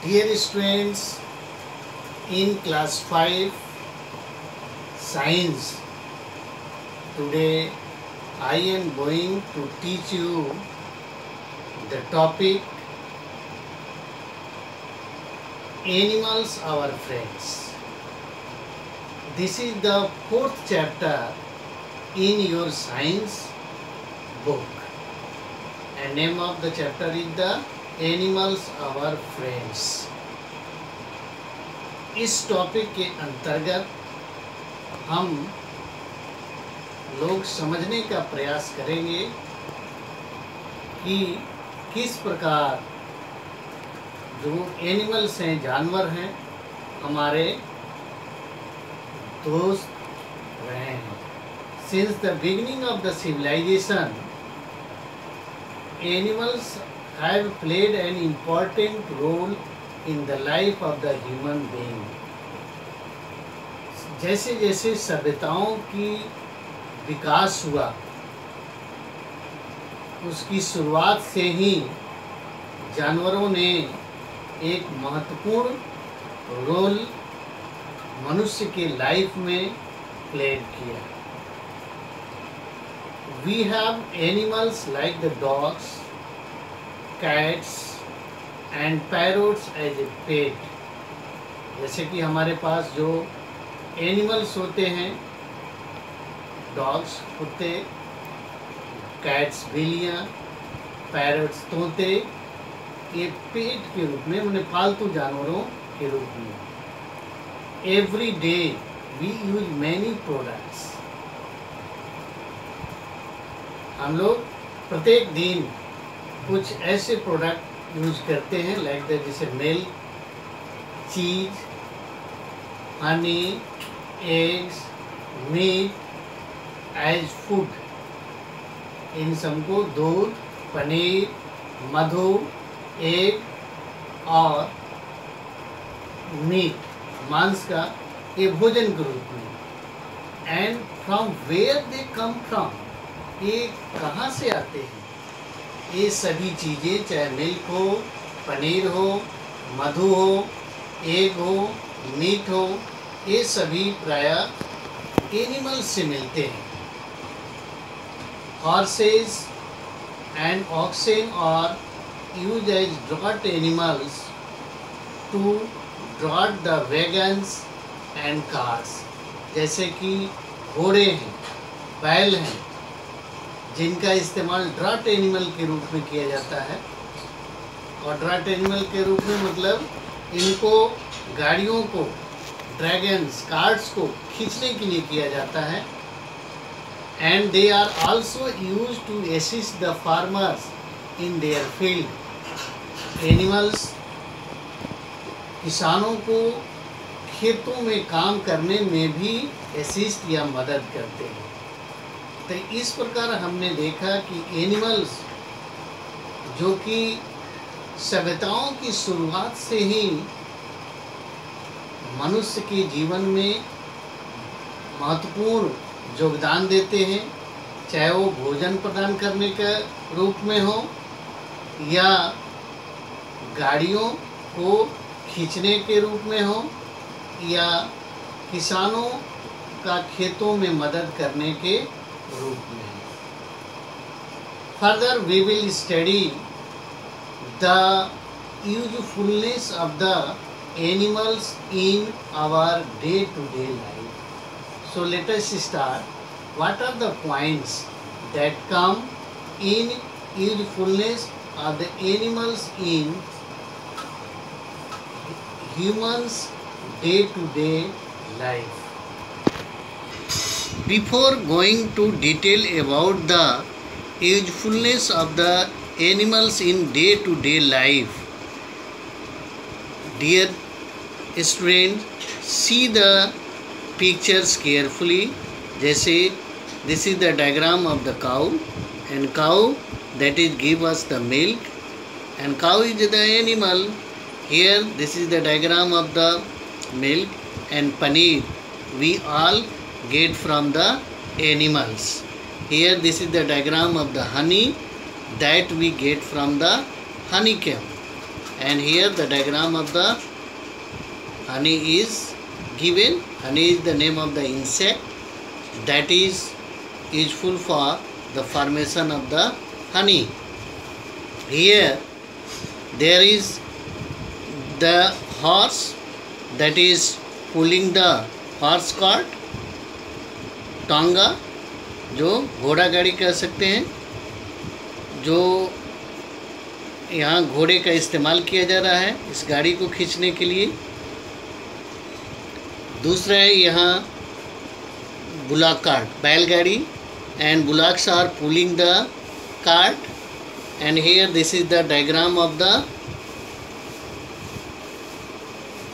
Dear students, in class 5 science, today I am going to teach you the topic animals our friends. This is the 4th chapter in your science book, and name of the chapter is the animals our friends. इस topic के अंतर्गत हम लोग समझने का प्रयास करेंगे कि किस प्रकार जो एनिमल्स हैं, जानवर हैं, हमारे दोस्त रहे हैं। Since the beginning of the civilisation animals have played an important role in the life of the human being. जैसे जैसे सभ्यताओं की विकास हुआ, उसकी शुरुआत से ही जानवरों ने एक महत्वपूर्ण रोल मनुष्य के लाइफ में प्ले किया। We have animals like the dogs, cats and parrots as a pet। जैसे कि हमारे पास जो एनिमल्स होते हैं, डॉग्स कुत्ते, कैट्स बिल्लियाँ, पैरट्स तोते, ये पेट के रूप में, उन्हें पालतू जानवरों के रूप में। Every day we use many products. हम लोग प्रत्येक दिन कुछ ऐसे प्रोडक्ट यूज करते हैं लाइक द जैसे milk, cheese, honey, eggs, meat as food. इन सबको दूध, पनीर, मधु, एग और मीट, मांस का ये भोजन के रूप में। And from where they come from, ये कहाँ से आते हैं? ये सभी चीज़ें, चाहे मिल्क हो, पनीर हो, मधु हो, एग हो, मीट हो, ये सभी प्रायः एनिमल्स से मिलते हैं। Horses and oxen are use as draught animals to draught the wagons and cars. जैसे कि घोड़े हैं, बैल हैं, जिनका इस्तेमाल ड्राफ्ट एनिमल के रूप में किया जाता है। और ड्राफ्ट एनिमल के रूप में मतलब इनको गाड़ियों को, ड्रैगन्स, कार्ट्स को खींचने के लिए किया जाता है। And they are also use to assist the farmers in their field. Animals किसानों को खेतों में काम करने में भी असिस्ट या मदद करते हैं। तो इस प्रकार हमने देखा कि एनिमल्स जो कि सभ्यताओं की शुरुआत से ही मनुष्य के जीवन में महत्वपूर्ण योगदान देते हैं, चाहे वो भोजन प्रदान करने के रूप में हो या गाड़ियों को खींचने के रूप में हो या किसानों का खेतों में मदद करने के रूप में। Further we will study the usefulness of the animals in our day to day life. So let us start. What are the points that come in usefulness of the animals in humans day to day life? Before going to detail about the usefulness of the animals in day-to-day life, dear students, see the pictures carefully. जैसे this is the diagram of the cow, and cow that is give us the milk, and cow is the animal. Here this is the diagram of the milk and paneer. We all get from the animals. Here this is the diagram of the honey that we get from the honeycomb. and here the diagram of the honey is given. Honey is the name of the insect that is useful for the formation of the honey. Here there is the horse that is pulling the horse cart, टांगा जो घोड़ा गाड़ी कह सकते हैं, जो यहाँ घोड़े का इस्तेमाल किया जा रहा है इस गाड़ी को खींचने के लिए। दूसरा है यहाँ बुलाक कार्ट, बैलगाड़ी, and bullocks are pulling the cart, and here this is the diagram of the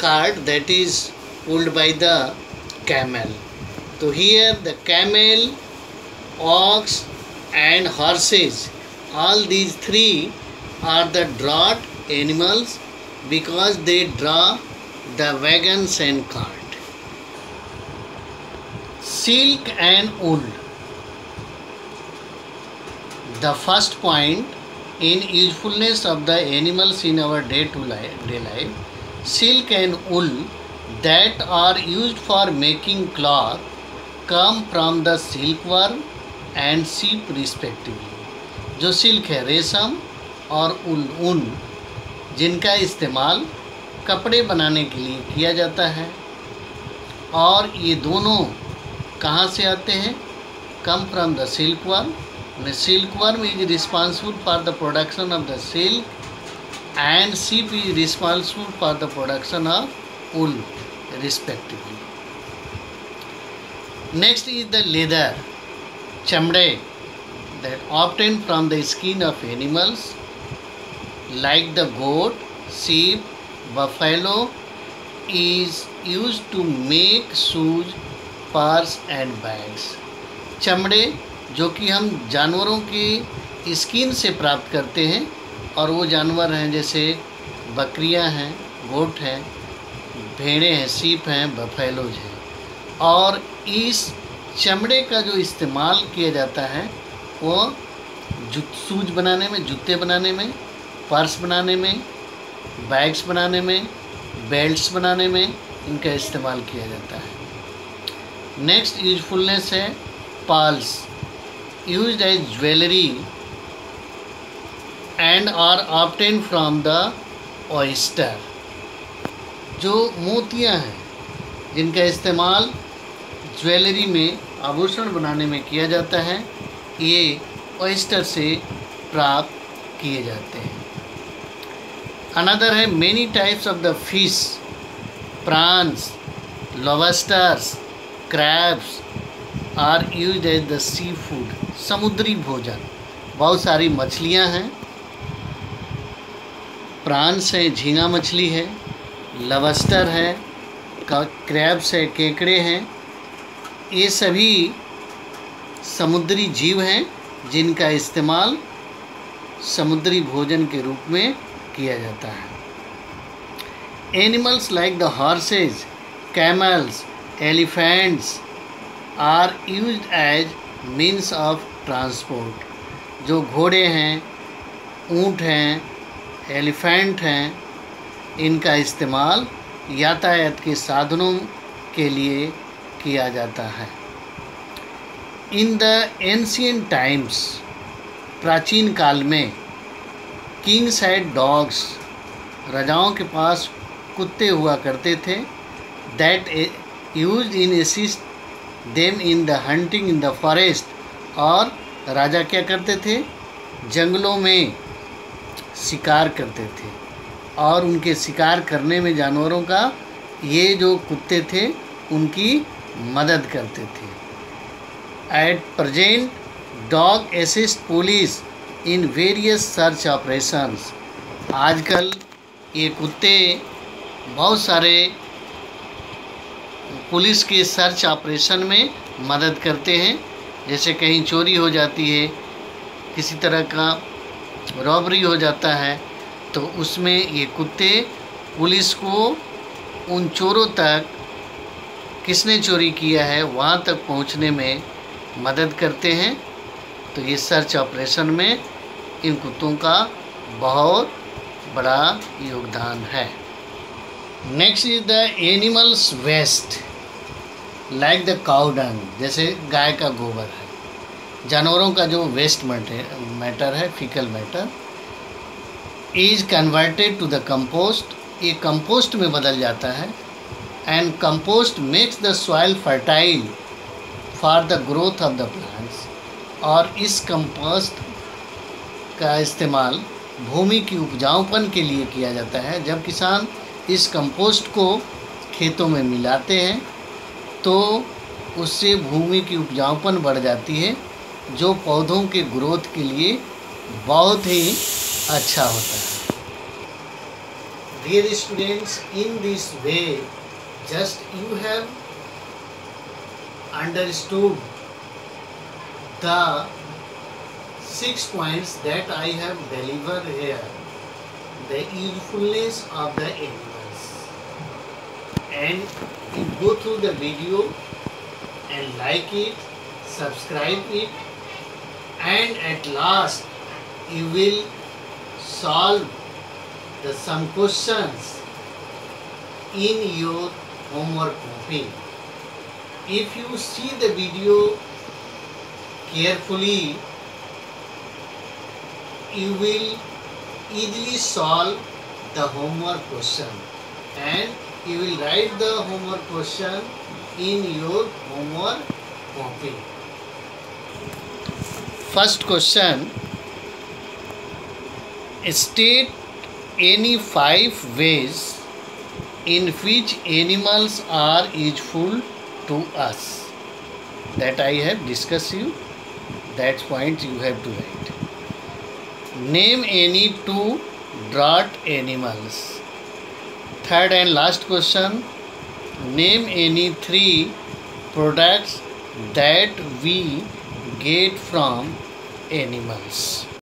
cart that is pulled by the camel. So here the camel, ox and horses, all these three are the draught animals because they draw the wagons and cart. Silk and wool. The first point in usefulness of the animals in our day-to-day life, silk and wool that are used for making cloth come from the silkworm and sheep respectively. जो silk है, रेशम, और ऊन जिनका इस्तेमाल कपड़े बनाने के लिए किया जाता है, और ये दोनों कहाँ से आते हैं? Come from the silkworm. Silkworm is responsible for the production of the silk and sheep is responsible for the production of wool respectively. Next is the leather, chamde, that obtained from the skin of animals like the goat, sheep, buffalo, is used to make shoes, purse and bags. चमड़े जो कि हम जानवरों की skin से प्राप्त करते हैं, और वो जानवर हैं जैसे बकरियां हैं, गोट हैं, भेड़ें हैं, सीप हैं, बफेलोज हैं, और इस चमड़े का जो इस्तेमाल किया जाता है वो शूज बनाने में, जूते बनाने में, पर्स बनाने में, बैग्स बनाने में, बेल्ट्स बनाने में इनका इस्तेमाल किया जाता है। नेक्स्ट यूजफुलनेस है pearls, used as jewellery and are obtain from the oyster. जो मोतियां हैं जिनका इस्तेमाल ज्वेलरी में, आभूषण बनाने में किया जाता है, ये ऑयस्टर से प्राप्त किए जाते हैं। अनदर है many types of the fish, prawns, lobsters, crabs are used as the seafood. समुद्री भोजन, बहुत सारी मछलियां हैं, प्रॉन्स है, झींगा मछली है, लॉबस्टर है, क्रैब्स है, केकड़े हैं, ये सभी समुद्री जीव हैं जिनका इस्तेमाल समुद्री भोजन के रूप में किया जाता है। Animals like the horses, camels, elephants are used as means of transport. जो घोड़े हैं, ऊँट हैं, एलिफेंट हैं, इनका इस्तेमाल यातायात के साधनों के लिए किया जाता है। इन द एंशिएंट टाइम्स, प्राचीन काल में, किंग्स हैड डॉग्स, राजाओं के पास कुत्ते हुआ करते थे, that used in assist them in the hunting in the forest. और राजा क्या करते थे? जंगलों में शिकार करते थे, और उनके शिकार करने में जानवरों का ये जो कुत्ते थे उनकी मदद करते थे। At present dog assist police in various search operations. आजकल ये कुत्ते बहुत सारे पुलिस के सर्च ऑपरेशन में मदद करते हैं। जैसे कहीं चोरी हो जाती है, किसी तरह का रॉबरी हो जाता है, तो उसमें ये कुत्ते पुलिस को उन चोरों तक, किसने चोरी किया है वहाँ तक पहुँचने में मदद करते हैं। तो ये सर्च ऑपरेशन में इन कुत्तों का बहुत बड़ा योगदान है। Next is the animals waste like the cow dung, जैसे गाय का गोबर है, जानवरों का जो वेस्ट मैटर है, faecal matter, is converted to the compost, ये कंपोस्ट में बदल जाता है। And compost makes the soil fertile for the growth of the plants, और इस कंपोस्ट का इस्तेमाल भूमि की उपजाऊपन के लिए किया जाता है। जब किसान इस कंपोस्ट को खेतों में मिलाते हैं तो उससे भूमि की उपजाऊपन बढ़ जाती है, जो पौधों के ग्रोथ के लिए बहुत ही अच्छा होता है। Dear students, in this way just you have understood the 6 points that I have delivered here, the usefulness of the animals, and you go through the video and like it, subscribe it, and at last you will solve some questions in your homework copy. If you see the video carefully, you will easily solve the homework question, and you will write the homework question in your homework copy. First question, state any 5 ways in which animals are useful to us. That I have discussed you, that point you have to write. Name any 2 draught animals. Third and last question, name any 3 products that we get from animals.